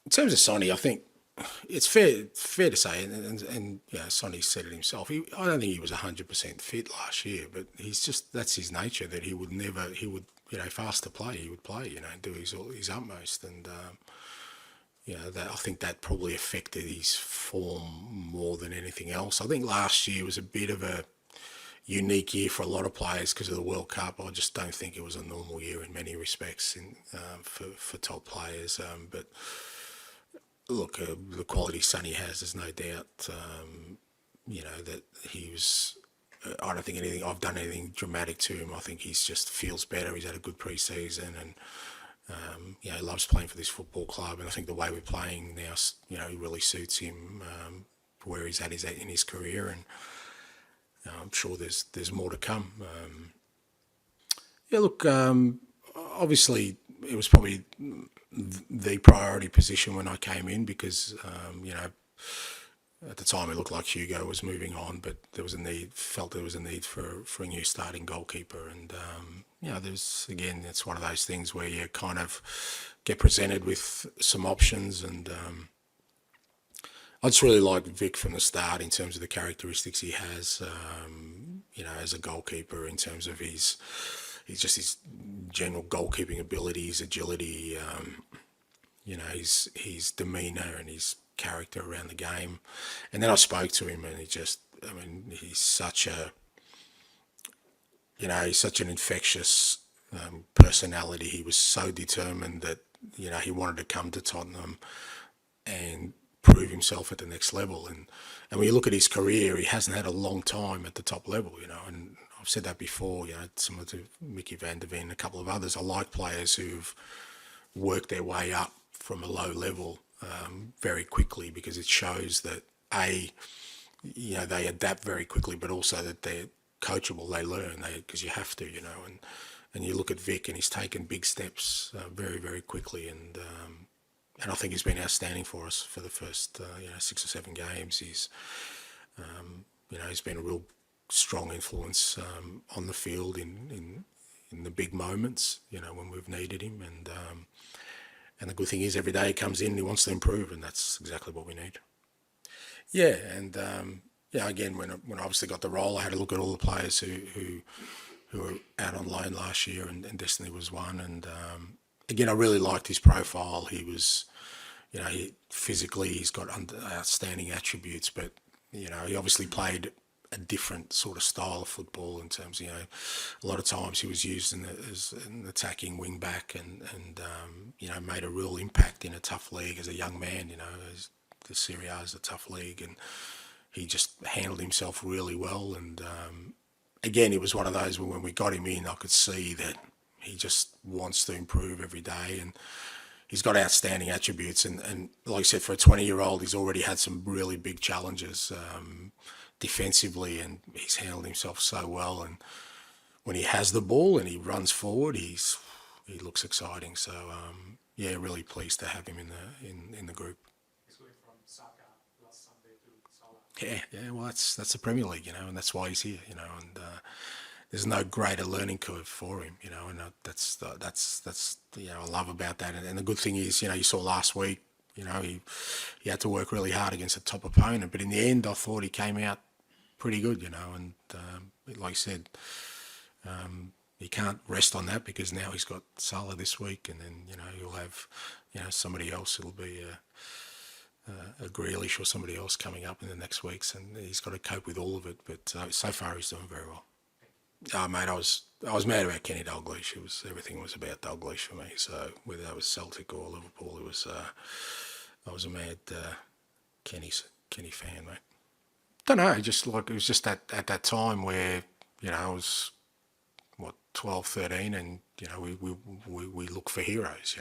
In terms of Sonny, I think it's fair to say, and Sonny said it himself. I don't think he was 100% fit last year, but he's just that's his nature that he would if asked to play, he would play, and do his utmost, and that I think that probably affected his form more than anything else. I think last year was a bit of a unique year for a lot of players because of the World Cup. I just don't think it was a normal year in many respects for top players, but look, the quality Sonny has, there's no doubt, that he was. I don't think I've done anything dramatic to him. I think he's just feels better. He's had a good pre-season, and he loves playing for this football club. And I think the way we're playing now, really suits him where he's at in his career. And I'm sure there's more to come. Look, obviously it was probably the priority position when I came in because, at the time it looked like Hugo was moving on, but there was a need for a new starting goalkeeper. And, it's one of those things where you kind of get presented with some options. And I just really liked Vic from the start in terms of the characteristics he has, as a goalkeeper, in terms of his general goalkeeping ability, his agility, his demeanour and his character around the game. And then I spoke to him, and he's such an infectious personality. He was so determined that he wanted to come to Tottenham and prove himself at the next level. And when you look at his career, he hasn't had a long time at the top level, and I've said that before, similar to Mickey van der Ven and a couple of others. I like players who've worked their way up from a low level very quickly, because it shows that they adapt very quickly, but also that they're coachable. They learn, because you have to, and you look at Vic, and he's taken big steps very, very quickly, and I think he's been outstanding for us for the first 6 or 7 games. He's been a real strong influence on the field in the big moments, when we've needed him, and the good thing is every day he comes in, he wants to improve, and that's exactly what we need. Yeah, and again, when I obviously got the role, I had to look at all the players who were out on loan last year, and Destiny was one. And again, I really liked his profile. He was, physically he's got outstanding attributes, but he obviously played a different sort of style of football in terms of, a lot of times he was used as an attacking wing back, and made a real impact in a tough league as a young man. The Serie A is a tough league, and he just handled himself really well. And again, it was one of those where when we got him in, I could see that he just wants to improve every day, and he's got outstanding attributes. And like I said, for a 20-year-old, he's already had some really big challenges defensively, and he's handled himself so well. And when he has the ball and he runs forward, he looks exciting. So really pleased to have him in the group. He's going from Saka last Sunday to Salah. Yeah. Well, that's the Premier League, and that's why he's here, and there's no greater learning curve for him, and that's I love about that. And the good thing is, you saw last week, he had to work really hard against a top opponent, but in the end, I thought he came out pretty good, and like I said, he can't rest on that, because now he's got Salah this week, and then he'll have somebody else. It'll be a Grealish or somebody else coming up in the next weeks, and he's got to cope with all of it. But so far, he's doing very well. Oh, mate, I was mad about Kenny Dalglish. Everything was about Dalglish for me. So whether that was Celtic or Liverpool, I was a mad Kenny fan, mate. Don't know, just like it was just at that time where I was 12, 13, and we look for heroes,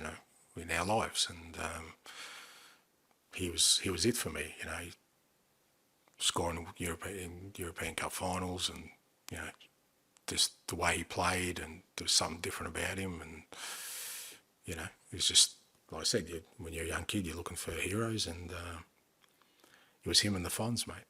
in our lives, and he was it for me. He scoring European Cup finals, and just the way he played, and there was something different about him, and it was just like I said, when you're a young kid, you're looking for heroes, and it was him and the Fonz, mate.